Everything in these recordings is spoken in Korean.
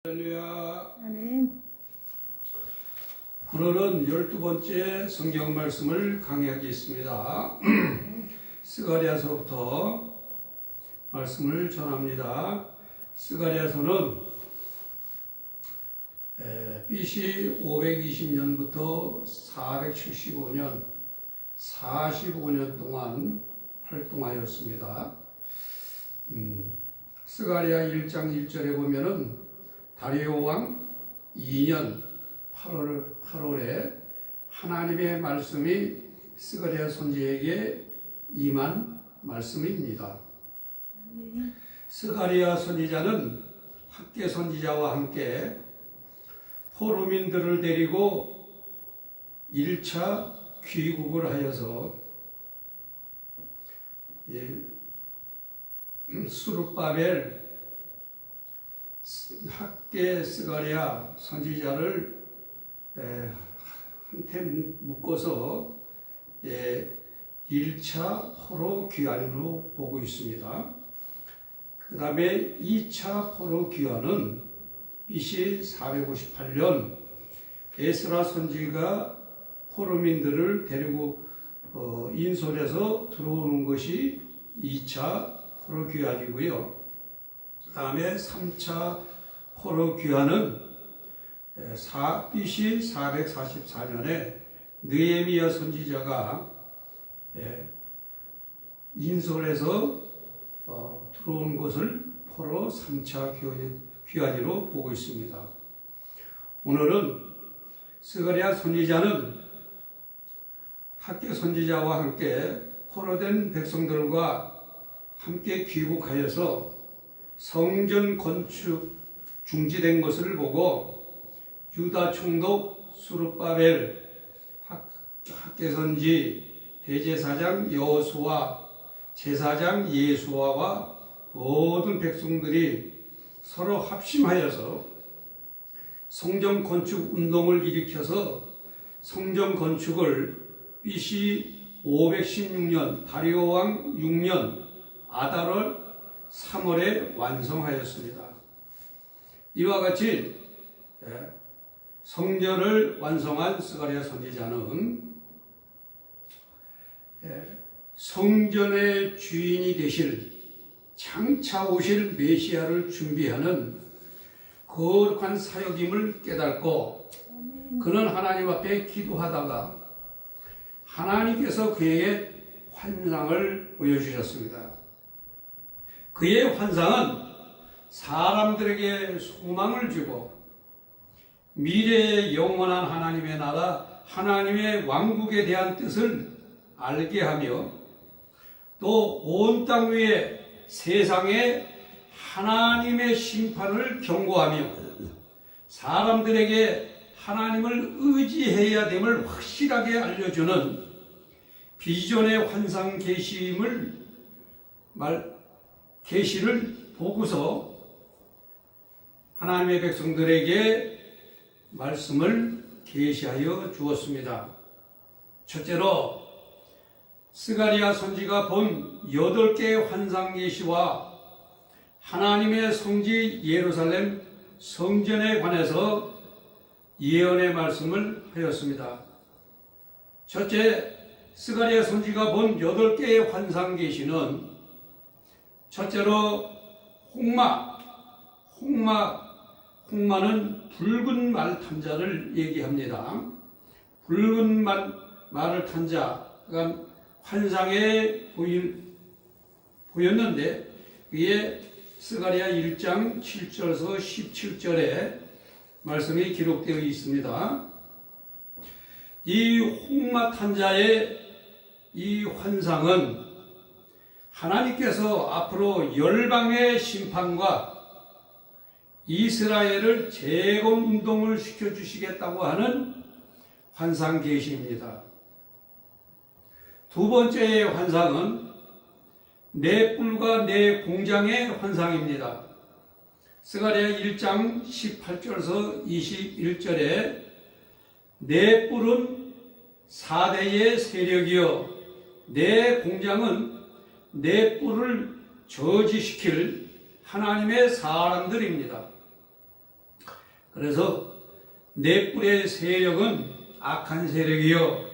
할렐루야. 아멘. 오늘은 12번째 성경 말씀을 강의하겠습니다. 스가랴서부터 말씀을 전합니다. 스가랴서는 BC 520년부터 475년 45년 동안 활동하였습니다. 스가랴 1장 1절에 보면은 다리오 왕 2년 8월에 하나님의 말씀이 스가랴 선지자에게 임한 말씀입니다. 스가랴 선지자는 학계 선지자와 함께 포로민들을 데리고 1차 귀국을 하여서 수룹바벨 학계 스가랴 선지자를 한테 묶어서 1차 포로 귀환으로 보고 있습니다. 그 다음에 2차 포로 귀환은 BC 458년 에스라 선지가 포로민들을 데리고 인솔해서 들어오는 것이 2차 포로 귀환이고요. 그 다음에 3차 포로 귀환은 BC 444년에 느헤미야 선지자가 인솔해서 들어온 것을 포로 3차 귀환으로 보고 있습니다. 오늘은 스가랴 선지자는 학계 선지자와 함께 포로된 백성들과 함께 귀국하여서 성전 건축 중지된 것을 보고 유다 총독 수룹바벨, 학계선지, 대제사장 여호수아, 제사장 예수아와 모든 백성들이 서로 합심하여서 성전 건축 운동을 일으켜서 성전 건축을 BC 516년 다리오 왕 6년 아달월 3월에 완성하였습니다. 이와 같이 성전을 완성한 스가랴 선지자는 성전의 주인이 되실 장차 오실 메시아를 준비하는 거룩한 사역임을 깨닫고 그는 하나님 앞에 기도하다가 하나님께서 그에게 환상을 보여주셨습니다. 그의 환상은 사람들에게 소망을 주고 미래의 영원한 하나님의 나라, 하나님의 왕국에 대한 뜻을 알게 하며 또 온 땅 위에 세상에 하나님의 심판을 경고하며 사람들에게 하나님을 의지해야 됨을 확실하게 알려주는 비전의 환상 계시를 보고서 하나님의 백성들에게 말씀을 계시하여 주었습니다. 첫째로 스가랴 선지가 본 8개의 환상 계시와 하나님의 성지 예루살렘 성전에 관해서 예언의 말씀을 하였습니다. 첫째, 스가랴 선지가 본 8개의 환상 계시는 첫째로 홍마는 붉은 말 탄자를 얘기합니다. 붉은 말을 탄 자가 환상에 보였는데 위에 스가랴 1장 7절에서 17절에 말씀이 기록되어 있습니다. 이 홍마 탄자의 이 환상은 하나님께서 앞으로 열방의 심판과 이스라엘을 재건운동을 시켜주시겠다고 하는 환상 계시입니다. 두 번째의 환상은 내 뿔과 내 공장의 환상입니다. 스가랴 1장 18절에서 21절에 내 뿔은 4대의 세력이요 내 공장은 내 뿔을 저지시킬 하나님의 사람들입니다. 그래서 내 뿔의 세력은 악한 세력이요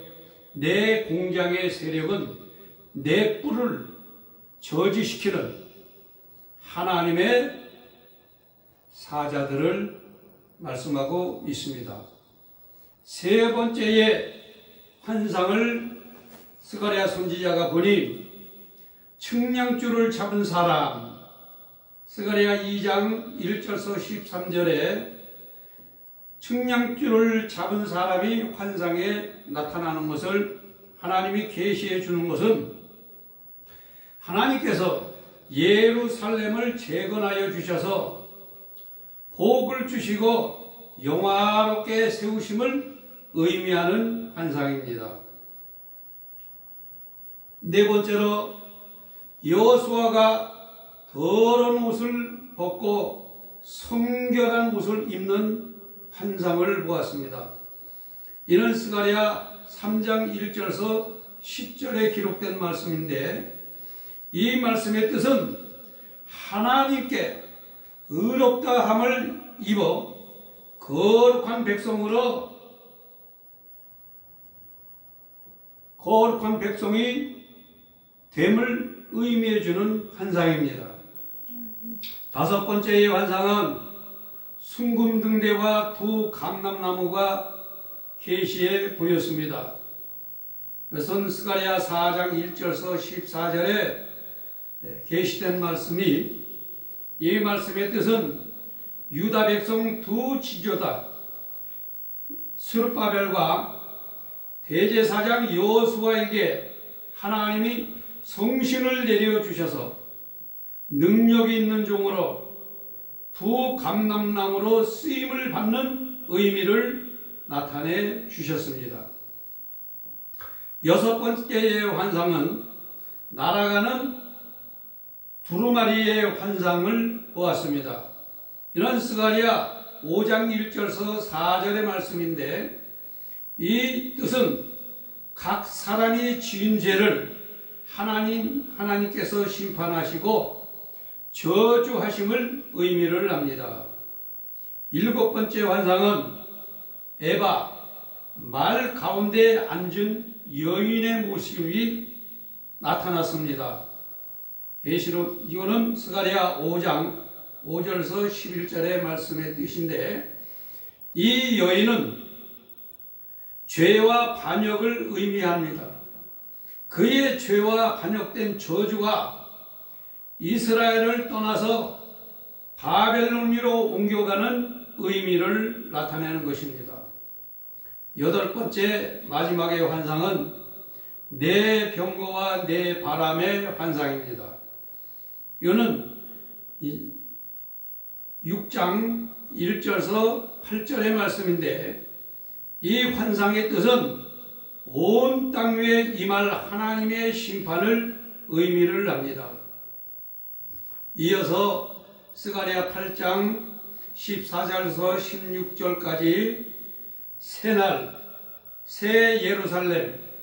내 공장의 세력은 내 뿔을 저지시키는 하나님의 사자들을 말씀하고 있습니다. 세 번째의 환상을 스가랴 선지자가 보니 측량줄을 잡은 사람, 스가랴 2장 1절서 13절에 측량줄을 잡은 사람이 환상에 나타나는 것을 하나님이 계시해 주는 것은 하나님께서 예루살렘을 재건하여 주셔서 복을 주시고 영화롭게 세우심을 의미하는 환상입니다. 네 번째로 여호수아가 더러운 옷을 벗고 성결한 옷을 입는 환상을 보았습니다. 이는 스가랴 3장 1절에서 10절에 기록된 말씀인데 이 말씀의 뜻은 하나님께 의롭다함을 입어 거룩한 백성이 됨을 의미해 주는 환상입니다. 다섯 번째의 환상은 순금등대와 두 감람나무가 계시해 보였습니다. 그것은 스가랴 4장 1절에서 14절에 계시된 말씀이 이 말씀의 뜻은 유다 백성 두 지도자 스룹바벨과 대제사장 여호수아에게 하나님이 성신을 내려주셔서 능력이 있는 종으로 두 감람나무로 쓰임을 받는 의미를 나타내 주셨습니다. 여섯 번째의 환상은 날아가는 두루마리의 환상을 보았습니다. 이는 스가랴 5장 1절에서 4절의 말씀인데 이 뜻은 각 사람이 지은 죄를 하나님께서 심판하시고 저주하심을 의미를 합니다. 일곱 번째 환상은 에바 말 가운데 앉은 여인의 모습이 나타났습니다. 계시록 이거는 스가랴 5장 5절에서 11절의 말씀의 뜻인데 이 여인은 죄와 반역을 의미합니다. 그의 죄와 반역된 저주가 이스라엘을 떠나서 바벨론으로 옮겨가는 의미를 나타내는 것입니다. 여덟 번째 마지막의 환상은 내 병거와 내 바람의 환상입니다. 이거는 6장 1절에서 8절의 말씀인데 이 환상의 뜻은 온 땅 위에 임할 하나님의 심판을 의미를 합니다. 이어서 스가랴 8장 14절에서 16절까지 새날 새 예루살렘의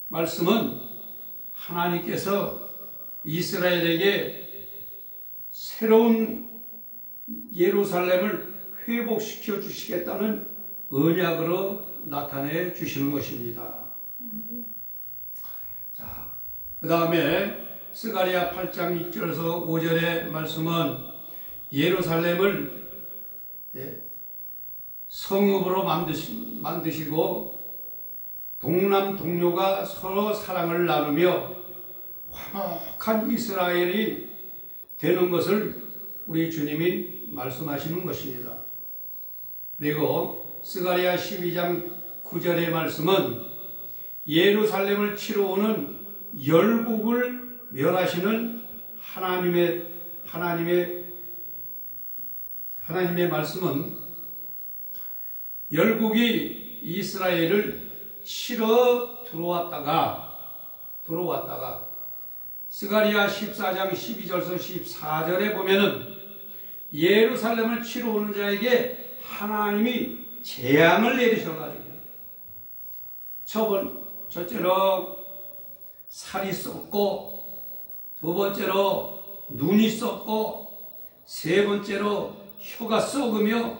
말씀은 하나님께서 이스라엘에게 새로운 예루살렘을 회복시켜 주시겠다는 언약으로 나타내 주시는 것입니다. 자, 그 다음에 스가랴 8장 2절에서 5절의 말씀은 예루살렘을 성읍으로 만드시고 동남 동료가 서로 사랑을 나누며 화목한 이스라엘이 되는 것을 우리 주님이 말씀하시는 것입니다. 그리고 스가랴 12장 9절의 말씀은 예루살렘을 치러 오는 열국을 멸하시는 하나님의 말씀은 열국이 이스라엘을 치러 들어왔다가 스가랴 14장 12절에서 14절에 보면은 예루살렘을 치러 오는 자에게 하나님이 재앙을 내리셔가지고 첫째로 살이 썩고 두 번째로 눈이 썩고, 세 번째로 혀가 썩으며,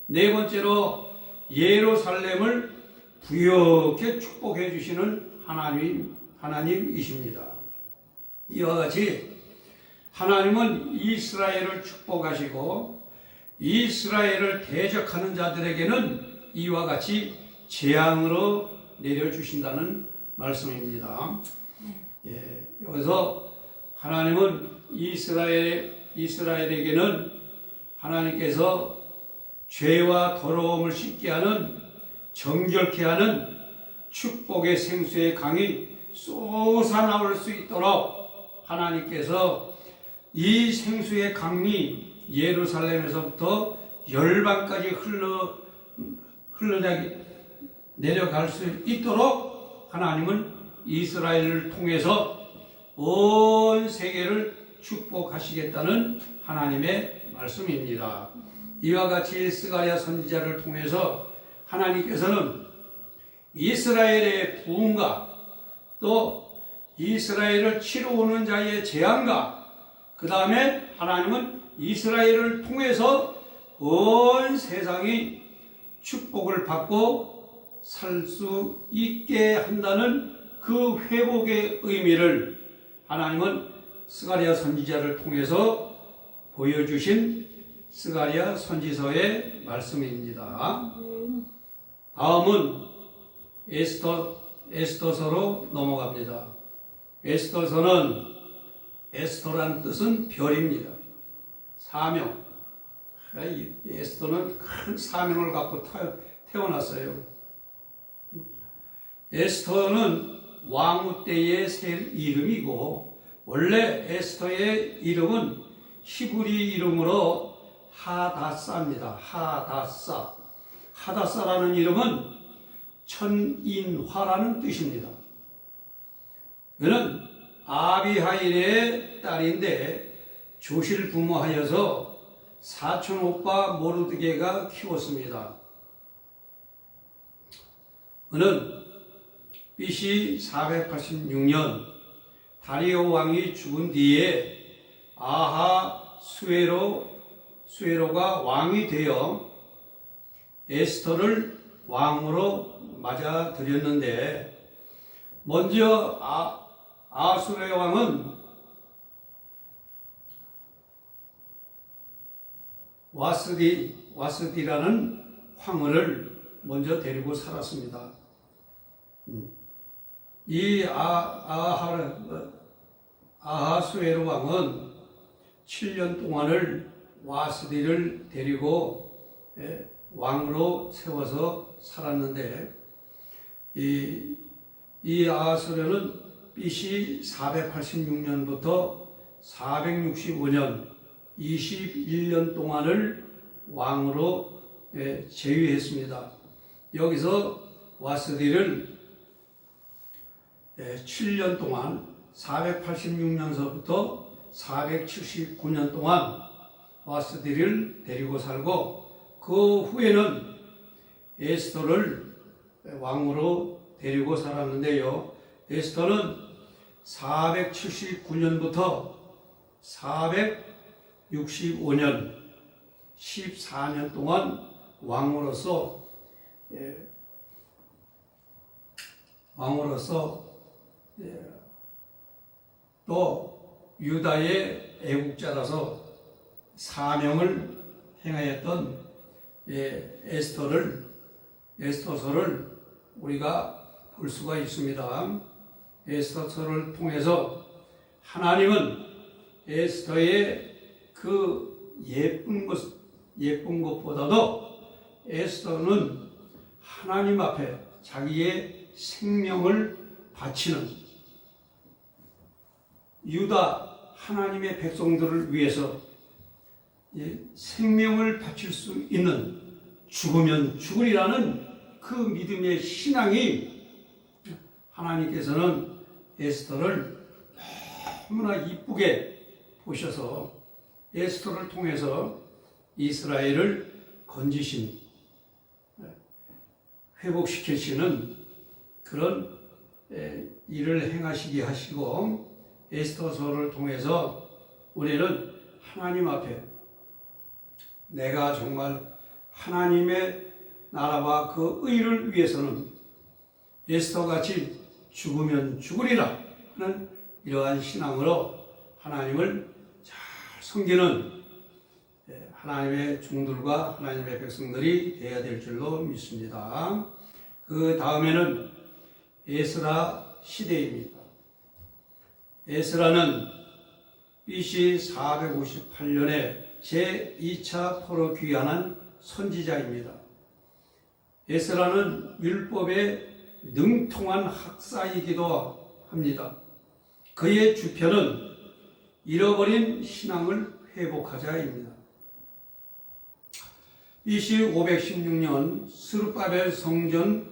네 번째로 예루살렘을 부욕해 축복해 주시는 하나님이십니다. 이와 같이 하나님은 이스라엘을 축복하시고 이스라엘을 대적하는 자들에게는 이와 같이 재앙으로 내려주신다는 말씀입니다. 여기서 하나님은 이스라엘에게는 하나님께서 죄와 더러움을 씻게 하는, 정결케 하는 축복의 생수의 강이 쏟아나올 수 있도록 하나님께서 이 생수의 강이 예루살렘에서부터 열방까지 내려갈 수 있도록 하나님은 이스라엘을 통해서 온 세계를 축복하시겠다는 하나님의 말씀입니다. 이와 같이 스가랴 선지자를 통해서 하나님께서는 이스라엘의 부흥과 또 이스라엘을 치러오는 자의 재앙과 그 다음에 하나님은 이스라엘을 통해서 온 세상이 축복을 받고 살 수 있게 한다는 그 회복의 의미를 하나님은 스가랴 선지자를 통해서 보여주신 스가랴 선지서의 말씀입니다. 다음은 에스더서로 넘어갑니다. 에스더란 뜻은 별입니다. 사명. 에스더는 큰 사명을 갖고 태어났어요. 에스더는 왕후 때의 새 이름이고, 원래 에스더의 이름은 히브리 이름으로 하다사입니다. 하다사라는 이름은 천인화라는 뜻입니다. 그는 아비하일의 딸인데 조실 부모하여서 사촌 오빠 모르드게가 키웠습니다. 그는 BC 486년 다리오 왕이 죽은 뒤에 아하수에로가 왕이 되어 에스더를 왕으로 맞아들였는데, 먼저 아수르 왕은 와스디라는 황후를 먼저 데리고 살았습니다. 이 아하수에로 왕은 7년 동안을 와스디를 데리고 왕으로 세워서 살았는데, 이 아하수에로는 BC 486년부터 465년 21년 동안을 왕으로 재위했습니다. 여기서 와스디를 7년 동안 486년서부터 479년 동안 와스디를 데리고 살고, 그 후에는 에스더를 왕으로 데리고 살았는데요. 에스더는 479년부터 465년 14년 동안 왕으로서 또 유다의 애국자라서 사명을 행하였던 에스더서를 우리가 볼 수가 있습니다. 에스더서를 통해서 하나님은 에스더의 그 예쁜 것보다도 에스더는 하나님 앞에 자기의 생명을 바치는, 유다 하나님의 백성들을 위해서 생명을 바칠 수 있는, 죽으면 죽으리라는 그 믿음의 신앙이, 하나님께서는 에스더를 너무나 이쁘게 보셔서 에스더를 통해서 이스라엘을 건지신, 회복시키시는 그런 일을 행하시게 하시고, 에스더서를 통해서 우리는 하나님 앞에 내가 정말 하나님의 나라와 그 의를 위해서는 에스더같이 죽으면 죽으리라 하는 이러한 신앙으로 하나님을 잘 섬기는 하나님의 종들과 하나님의 백성들이 되어야 될 줄로 믿습니다. 그 다음에는 에스라 시대입니다. 에스라는 BC 458년에 제2차 포로 귀환한 선지자입니다. 에스라는 율법에 능통한 학사이기도 합니다. 그의 주편은 잃어버린 신앙을 회복하자입니다. BC 516년 스룹바벨 성전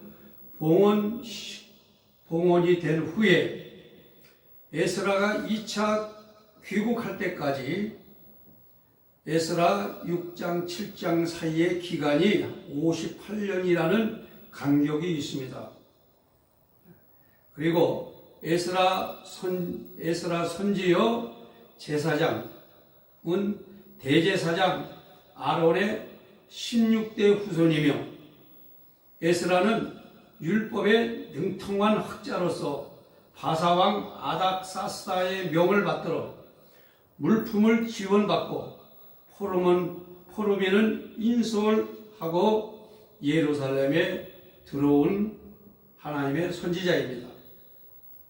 봉헌이 된 후에 에스라가 2차 귀국할 때까지 에스라 6장 7장 사이의 기간이 58년이라는 간격이 있습니다. 그리고 에스라 선지여 제사장은 대제사장 아론의 16대 후손이며 에스라는 율법에 능통한 학자로서 바사왕 아닥사스다의 명을 받들어 물품을 지원받고 포르비는 인솔하고 예루살렘에 들어온 하나님의 선지자입니다.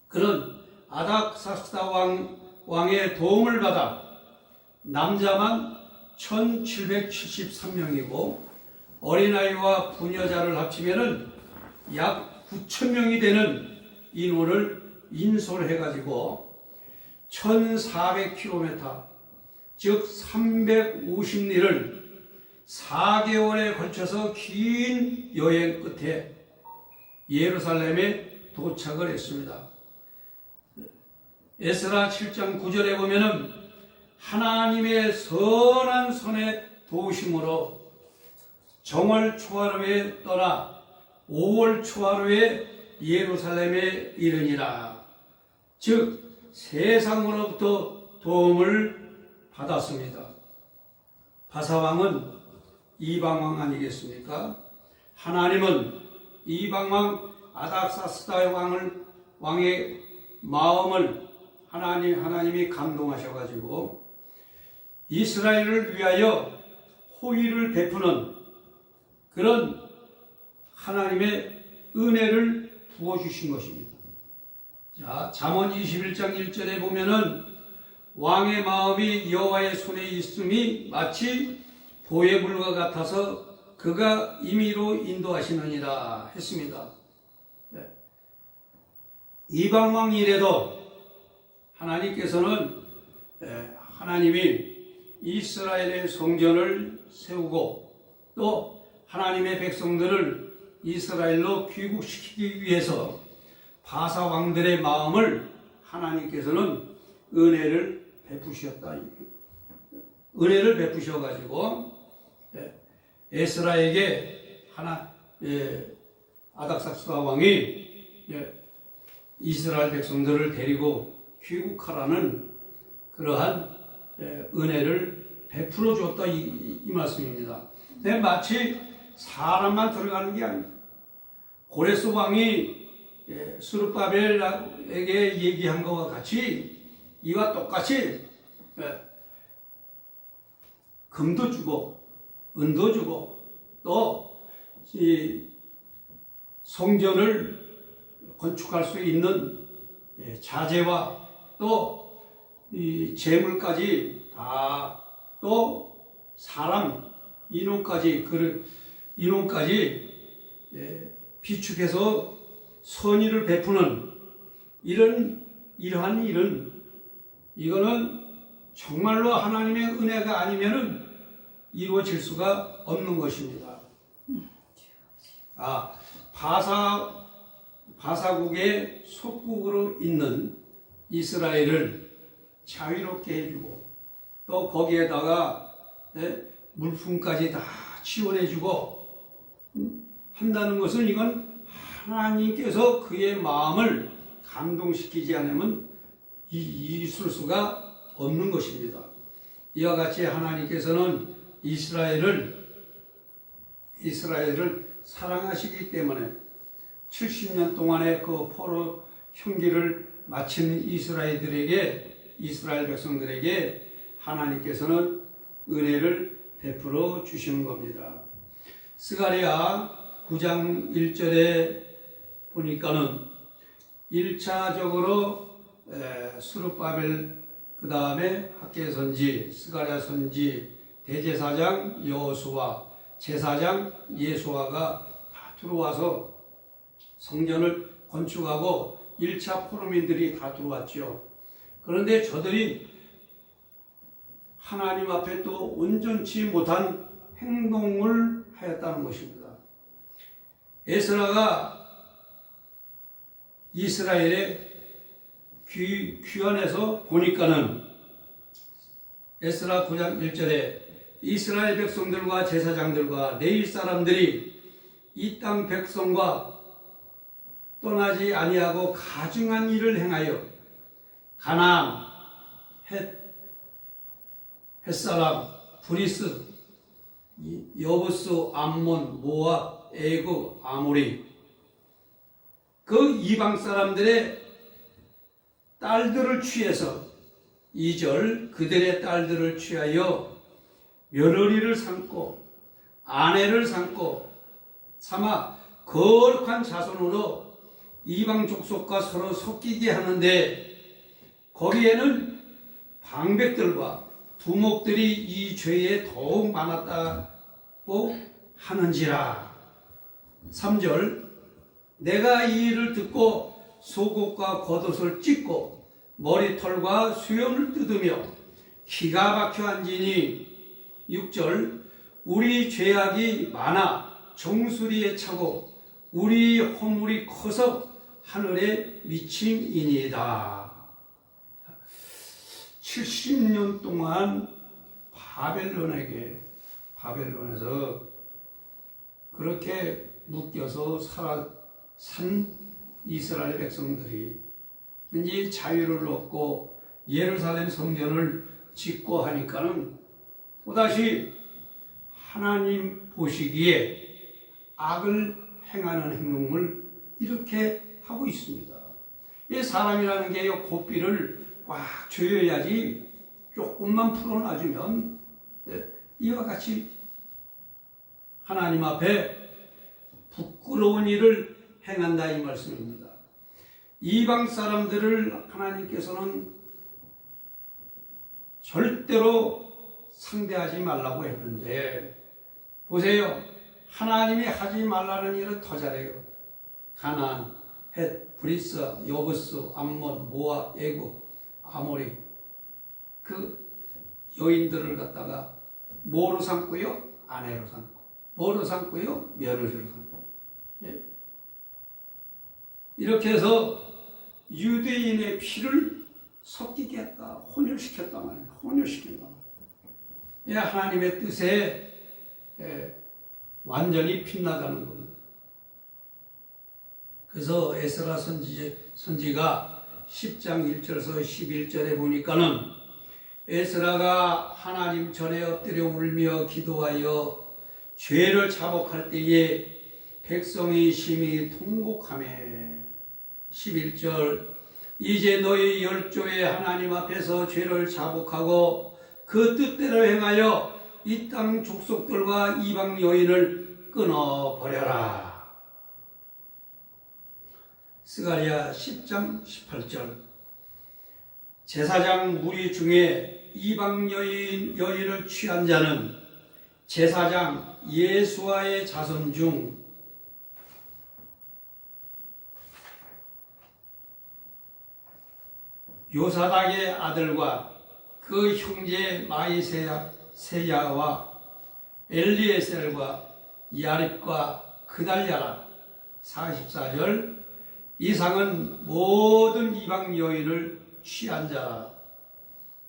그는 아닥사스다 왕의 도움을 받아 남자만 1773명이고 어린아이와 부녀자를 합치면 약 9,000명이 되는 인원을 인솔해가지고 1400km 즉 350리를 4개월에 걸쳐서 긴 여행 끝에 예루살렘에 도착을 했습니다. 에스라 7장 9절에 보면은 하나님의 선한 손의 도우심으로 정월 초하루에 떠나 5월 초하루에 예루살렘에 이르니라. 즉 세상으로부터 도움을 받았습니다. 바사왕은 이방왕 아니겠습니까? 하나님은 이방왕 아닥사스다 왕의 마음을 하나님이 감동하셔가지고 이스라엘을 위하여 호의를 베푸는 그런 하나님의 은혜를 부어주신 것입니다. 자, 잠언 21장 1절에 보면은 왕의 마음이 여호와의 손에 있음이 마치 보혜물과 같아서 그가 임의로 인도하시느니라 했습니다. 이방왕 이래도 하나님께서는 하나님이 이스라엘의 성전을 세우고 또 하나님의 백성들을 이스라엘로 귀국시키기 위해서 바사 왕들의 마음을 하나님께서는 은혜를 베푸셔가지고 에스라에게 아닥사스다 왕이 이스라엘 백성들을 데리고 귀국하라는 그러한 은혜를 베풀어 주었다 이 말씀입니다. 근데 마치 사람만 들어가는 게 아닙니다. 고레스 왕이 스룹바벨에게 얘기한 것과 같이 이와 똑같이 금도 주고 은도 주고 또 이 성전을 건축할 수 있는 자재와 또 이 재물까지 다 또 사람 인원까지 비축해서 선의를 베푸는 이러한 일은 이거는 정말로 하나님의 은혜가 아니면은 이루어질 수가 없는 것입니다. 바사국의 속국으로 있는 이스라엘을 자유롭게 해주고 또 거기에다가 물품까지 다 지원해주고 한다는 것은 이건 하나님께서 그의 마음을 감동시키지 않으면 있을 수가 없는 것입니다. 이와 같이 하나님께서는 이스라엘을 사랑하시기 때문에 70년 동안의 그 포로 형기를 마친 이스라엘 백성들에게 하나님께서는 은혜를 베풀어 주시는 겁니다. 스가랴 9장 1절에 보니까는 1차적으로 스룹바벨, 그 다음에 학개 선지, 스가랴 선지, 대제사장 여호수아, 제사장 예수아가 다 들어와서 성전을 건축하고 1차 포로민들이 다 들어왔죠. 그런데 저들이 하나님 앞에 또 온전치 못한 행동을 하였다는 것입니다. 에스라가 이스라엘의 귀환에서 보니까는 에스라 9장 1절에 이스라엘 백성들과 제사장들과 레위 사람들이 이 땅 백성과 떠나지 아니하고 가증한 일을 행하여 가나안, 헷사람, 브리스, 여부스, 암몬, 모압, 애굽, 아모리, 그 이방 사람들의 딸들을 취해서 2절 그들의 딸들을 취하여 며느리를 삼고 아내를 삼아 거룩한 자손으로 이방 족속과 서로 섞이게 하는데 거기에는 방백들과 두목들이 이 죄에 더욱 많았다고 하는지라. 3절 내가 이 일을 듣고 속옷과 겉옷을 찢고 머리털과 수염을 뜯으며 기가 막혀 앉으니 6절 우리 죄악이 많아 정수리에 차고 우리 허물이 커서 하늘에 미침이니이다. 70년 동안 바벨론에서 그렇게 묶여서 산 이스라엘 백성들이 이제 자유를 얻고 예루살렘 성전을 짓고 하니까는 또다시 하나님 보시기에 악을 행하는 행동을 이렇게 하고 있습니다. 이 사람이라는 게 고삐를 꽉 조여야지 조금만 풀어놔주면 이와 같이 하나님 앞에 부끄러운 일을 행한다 이 말씀입니다. 이방 사람들을 하나님께서는 절대로 상대하지 말라고 했는데 보세요. 하나님이 하지 말라는 일은 더 잘해요. 가나안, 헷, 브리스, 여부스, 암몬, 모압, 애굽, 아모리 그 여인들을 갖다가 뭐로 삼고요? 아내로 삼고. 뭐로 삼고요? 며느리로 삼고. 예. 이렇게 해서 유대인의 피를 섞이게 했다. 혼혈시켰다 말이에요. 혼혈시킨다. 예, 하나님의 뜻에 완전히 빗나가는 겁니다. 그래서 에스라 선지가 10장 1절에서 11절에 보니까는 에스라가 하나님 전에 엎드려 울며 기도하여 죄를 자복할 때에 백성이 심히 통곡하며 11절 이제 너희 열조의 하나님 앞에서 죄를 자복하고 그 뜻대로 행하여 이 땅 족속들과 이방 여인을 끊어버려라. 스가랴 10장 18절 제사장 무리 중에 이방 여인을 취한 자는 제사장 예수아의 자손 중 요사닥의 아들과 그 형제 마이세야와 엘리에셀과 야립과 그달랴라. 44절 이상은 모든 이방 여인을 취한 자라.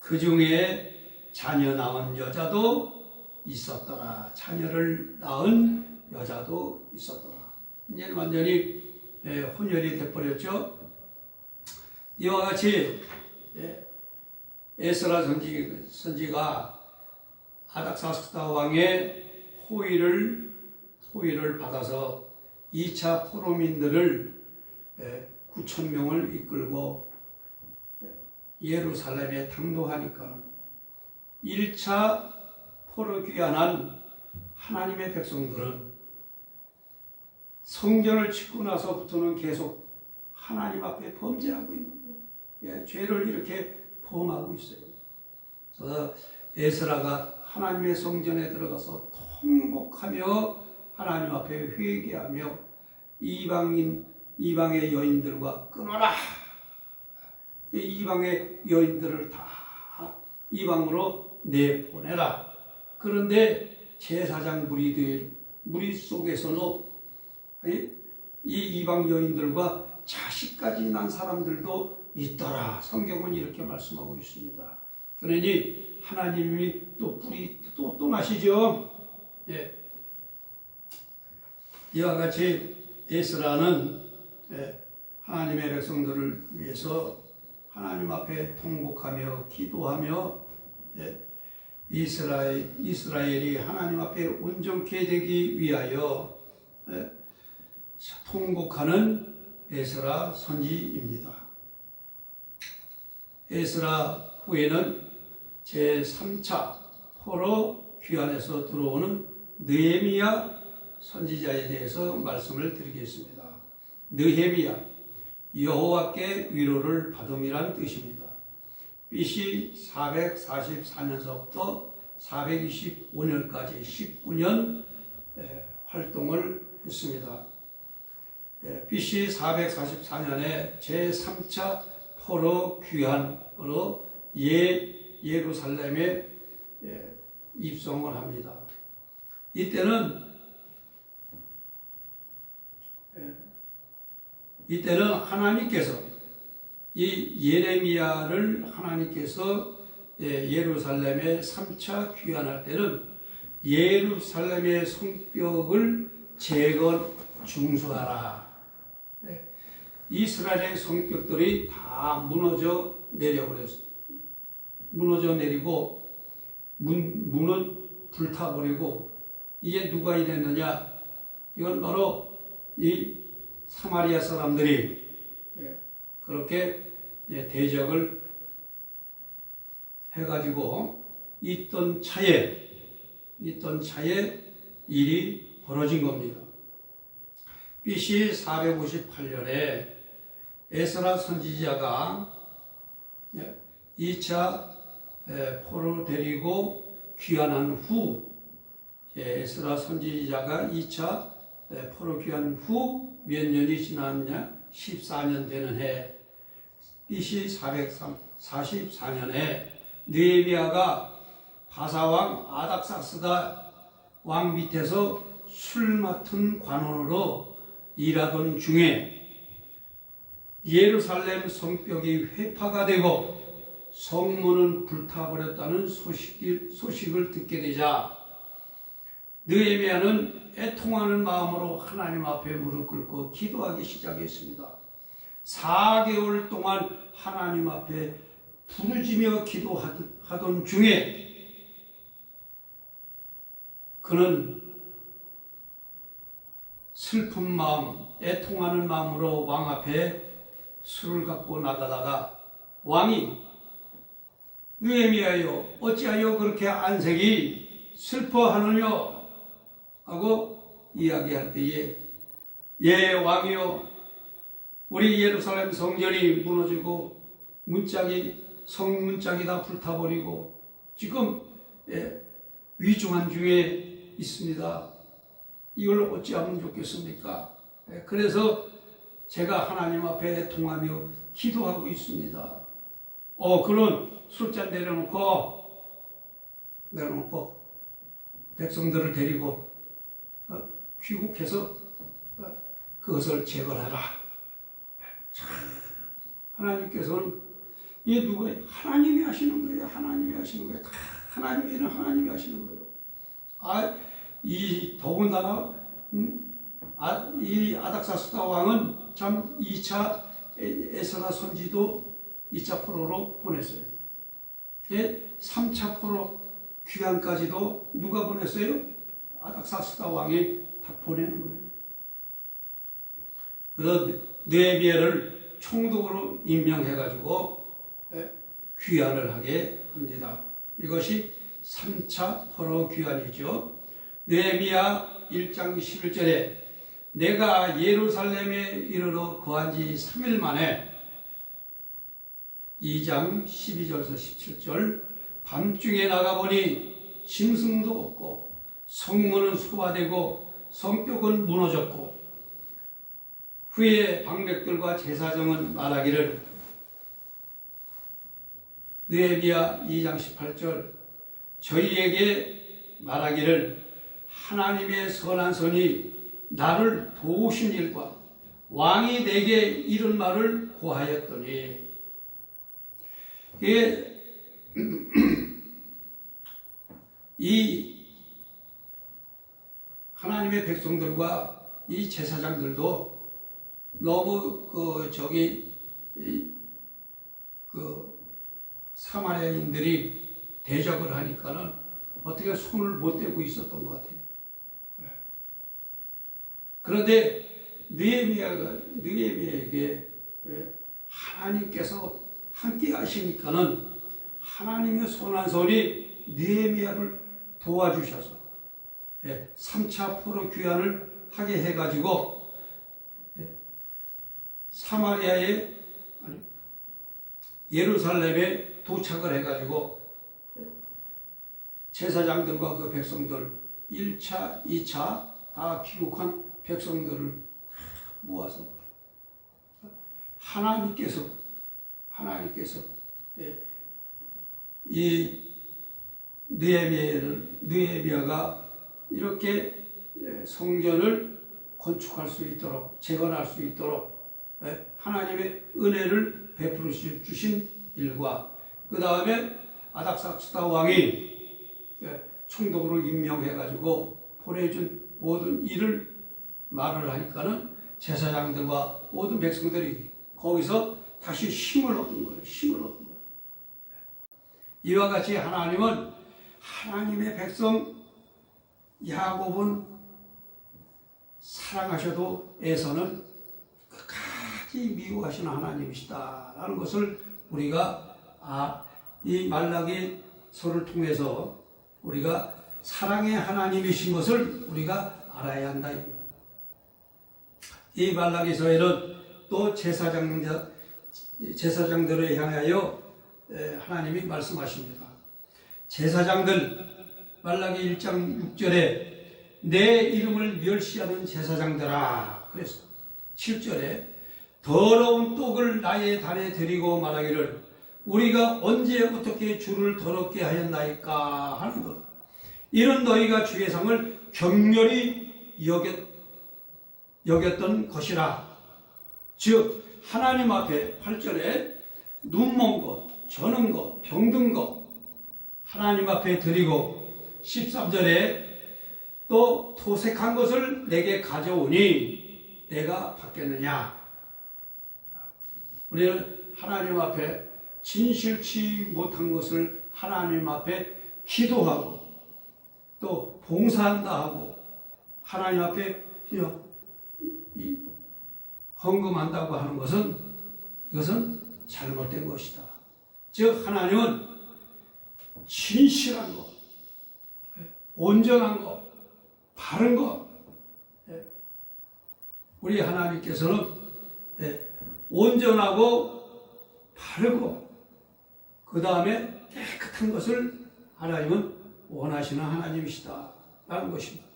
그 중에 자녀 낳은 여자도 있었더라. 자녀를 낳은 여자도 있었더라. 이제 완전히 혼혈이 돼버렸죠. 이와 같이 에스라 선지가 아닥사스다 왕의 호의를 받아서 2차 포로민들을 9천 명을 이끌고 예루살렘에 당도하니까 1차 포로 귀환한 하나님의 백성들은 성전을 짓고 나서부터는 계속 하나님 앞에 범죄하고 있는 거예요. 죄를 이렇게 범하고 있어요. 그래서 에스라가 하나님의 성전에 들어가서 통곡하며 하나님 앞에 회개하며 이방의 여인들과 끊어라. 이방의 여인들을 다 이방으로 내보내라. 그런데 제사장 무리 속에서는 이 이방 여인들과 자식까지 난 사람들도 있더라. 성경은 이렇게 말씀하고 있습니다. 그러니 하나님이 또 뿌리 또 나시죠. 예. 이와 같이 에스라는 하나님의 백성들을 위해서 하나님 앞에 통곡하며 기도하며 이스라엘이 하나님 앞에 온전케 되기 위하여 통곡하는 에스라 선지입니다. 에스라 후에는 제3차 포로 귀환에서 들어오는 느헤미야 선지자에 대해서 말씀을 드리겠습니다. 느헤미야, 여호와께 위로를 받음이란 뜻입니다. BC 444년서부터 425년까지 19년 활동을 했습니다. BC 444년에 제3차 포로 귀환으로 예루살렘에 입성을 합니다. 이때는 하나님께서 이 예레미야를 하나님께서 예루살렘에 3차 귀환할 때는 예루살렘의 성벽을 재건중수하라. 이스라엘의 성벽들이 다 무너져 내려버렸어요. 무너져 내리고 문은 불타버리고 이게 누가 이랬느냐? 이건 바로 이 사마리아 사람들이 그렇게 대적을 해가지고 있던 차에 일이 벌어진 겁니다. BC 458년에 에스라 선지자가 2차 포로를 데리고 귀환한 후 에스라 선지자가 2차 포로 귀환 후 몇 년이 지났냐? 14년 되는 해 BC 444년에 느헤미야가 바사왕 아닥사스다 왕 밑에서 술 맡은 관원으로 일하던 중에 예루살렘 성벽이 회파가 되고 성문은 불타버렸다는 소식을 듣게 되자 느헤미야는 애통하는 마음으로 하나님 앞에 무릎 꿇고 기도하기 시작했습니다. 4개월 동안 하나님 앞에 부르짖으며 기도하던 중에 그는 슬픈 마음, 애통하는 마음으로 왕 앞에 술을 갖고 나가다가 왕이 느헤미야여 어찌하여 그렇게 안색이 슬퍼하느냐 하고 이야기할 때에 예 왕이여 우리 예루살렘 성전이 무너지고 성문짝이 다 불타버리고 지금 위중한 중에 있습니다. 이걸 어찌하면 좋겠습니까? 그래서 제가 하나님 앞에 애통하며 기도하고 있습니다. 그런 술잔 내려놓고 백성들을 데리고 귀국해서 그것을 재건하라. 하나님께서는 이게 누가 하나님이 하시는 거예요. 하나님이 하시는 거예요. 하나님의 일은 하나님이 하시는 거예요. 이 더군다나 이 아닥사스다 왕은 참 2차 에스라 선지도 2차 포로로 보냈어요. 3차 포로 귀환까지도 누가 보냈어요? 아닥사스다 왕이 다 보내는 거예요. 그래서 느헤미야를 총독으로 임명해가지고 귀환을 하게 합니다. 이것이 3차 포로 귀환이죠. 느헤미야 1장 11절에 내가 예루살렘에 이르러 거한 지 3일 만에 2장 12절에서 17절 밤중에 나가보니 짐승도 없고 성문은 소화되고 성벽은 무너졌고 후에 방백들과 제사장은 말하기를 느헤미야 2장 18절 저희에게 말하기를 하나님의 선한 손이 나를 도우신 일과 왕이 내게 이런 말을 고하였더니 이 하나님의 백성들과 이 제사장들도 너무 사마리아인들이 대적을 하니까는 어떻게 손을 못 대고 있었던 것 같아요. 그런데 느헤미야에게 하나님께서 함께 하시니까는 하나님의 선한 손이 느헤미야를 도와주셔서 3차 포로 귀환을 하게 해가지고 사마리아의 예루살렘에 도착을 해가지고 제사장들과 그 백성들 1차, 2차 다 귀국한 백성들을 모아서 하나님께서 이 느헤미야가 이렇게 성전을 건축할 수 있도록 재건할 수 있도록 하나님의 은혜를 베풀어 주신 일과 그 다음에 아닥사스다 왕이 총독으로 임명해가지고 보내준 모든 일을 말을 하니까는 제사장들과 모든 백성들이 거기서 다시 힘을 얻은 거예요. 이와 같이 하나님은 하나님의 백성 야곱은 사랑하셔도 에서는 끝까지 미워하시는 하나님이시다라는 것을 우리가 이 말라기서를 통해서 우리가 사랑의 하나님이신 것을 우리가 알아야 한다. 이 말라기서에는 또 제사장들을 향하여 하나님이 말씀하십니다. 제사장들 말라기 1장 6절에 내 이름을 멸시하는 제사장들아 그래서 7절에 더러운 떡을 나의 단에 드리고 말하기를 우리가 언제 어떻게 주를 더럽게 하였나이까 하는 것. 이런 너희가 주의 상을 격렬히 여겼던 것이라. 즉 하나님 앞에 8절에 눈먼 것, 저는 것, 병든 것 하나님 앞에 드리고 13절에 또 토색한 것을 내게 가져오니 내가 받겠느냐. 우리는 하나님 앞에 진실치 못한 것을 하나님 앞에 기도하고 또 봉사한다 하고 하나님 앞에 헌금한다고 하는 것은 이것은 잘못된 것이다. 즉 하나님은 진실한 것, 온전한 것, 바른 것 우리 하나님께서는 온전하고 바르고 그 다음에 깨끗한 것을 하나님은 원하시는 하나님이시다 라는 것입니다.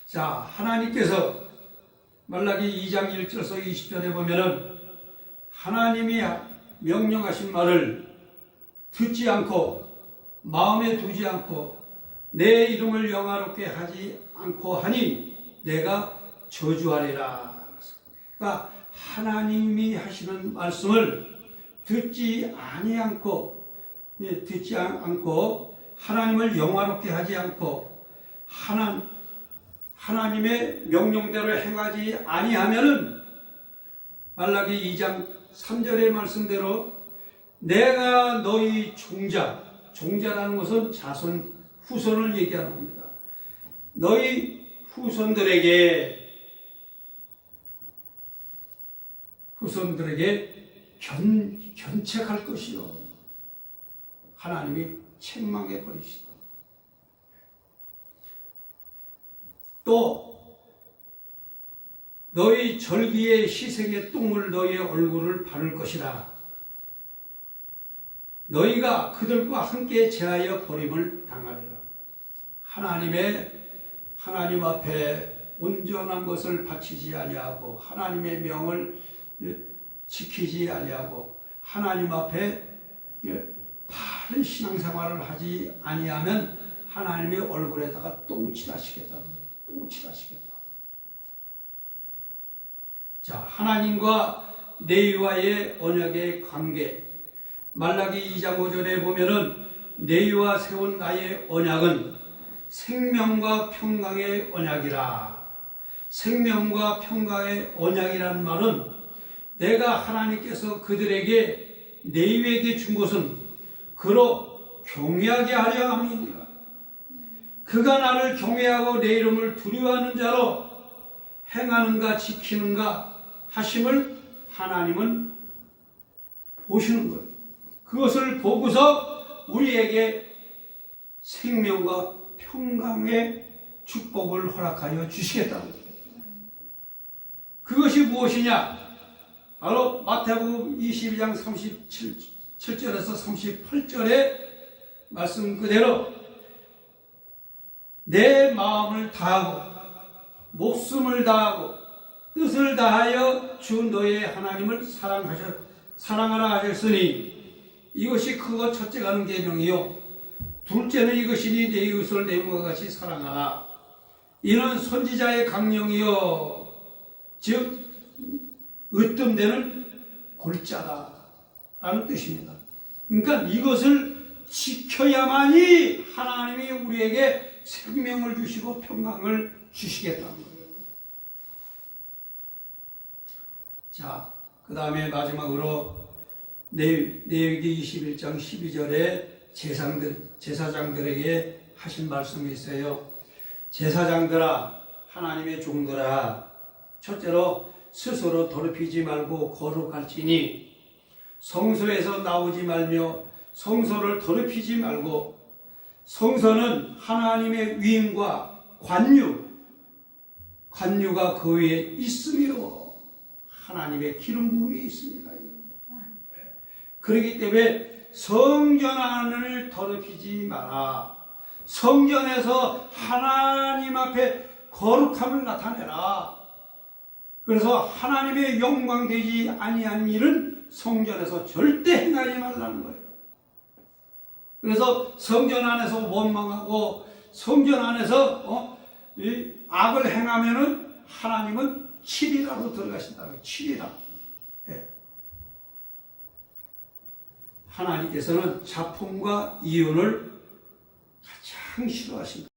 자, 하나님께서 말라기 2장 1절에서 20절에 보면은 하나님이 명령하신 말을 듣지 않고 마음에 두지 않고 내 이름을 영화롭게 하지 않고 하니 내가 저주하리라. 그러니까 하나님이 하시는 말씀을 듣지 않고 하나님을 영화롭게 하지 않고 하나님의 명령대로 행하지 아니하면은 말라기 2장 3절의 말씀대로 내가 너희 종자라는 것은 자손, 후손을 얘기하는 겁니다. 너희 후손들에게 견책할 것이요. 하나님이 책망해 버리시다. 또 너희 절기의 희생의 똥을 너희의 얼굴을 바를 것이라. 너희가 그들과 함께 제하여 버림을 당하리라. 하나님 앞에 온전한 것을 바치지 아니하고 하나님의 명을 지키지 아니하고 하나님 앞에 바른 신앙생활을 하지 아니하면 하나님의 얼굴에다가 똥칠하시겠다. 자, 하나님과 레위와의 언약의 관계. 말라기 2장 5절에 보면은 너희와 세운 나의 언약은 생명과 평강의 언약이라. 생명과 평강의 언약이라는 말은 내가 하나님께서 그들에게 레위에게 준 것은 그로 경외하게 하려 함이니라. 그가 나를 경외하고 내 이름을 두려워하는 자로 행하는가 지키는가 하심을 하나님은 보시는 거예요. 그것을 보고서 우리에게 생명과 평강의 축복을 허락하여 주시겠다는 거예요. 그것이 무엇이냐? 바로 마태복음 22장 37절에서 38절의 말씀 그대로 내 마음을 다하고 목숨을 다하고 뜻을 다하여 주 너의 하나님을 사랑하라 하셨으니 이것이 크고 첫째가 하는 계명이요 둘째는 이것이니 내 이웃을 내 몸과 같이 사랑하라. 이는 선지자의 강령이요 즉 으뜸되는 골자다 라는 뜻입니다. 그러니까 이것을 지켜야만이 하나님이 우리에게 생명을 주시고 평강을 주시겠다는 거예요. 자, 그 다음에 마지막으로 레위기 21장 12절에 제사장들에게 하신 말씀이 있어요. 제사장들아, 하나님의 종들아, 첫째로 스스로 더럽히지 말고 거룩할지니 성소에서 나오지 말며 성소를 더럽히지 말고. 성소는 하나님의 위임과 관유가 그 위에 있으며 하나님의 기름 부음이 있습니다. 그렇기 때문에 성전 안을 더럽히지 마라. 성전에서 하나님 앞에 거룩함을 나타내라. 그래서 하나님의 영광 되지 아니한 일은 성전에서 절대 행하지 말라는 거예요. 그래서 성전 안에서 원망하고 성전 안에서 악을 행하면은 하나님은 7일하로 들어가신다고요. 7일하. 예. 하나님께서는 자품과 이윤을 가장 싫어하십니다.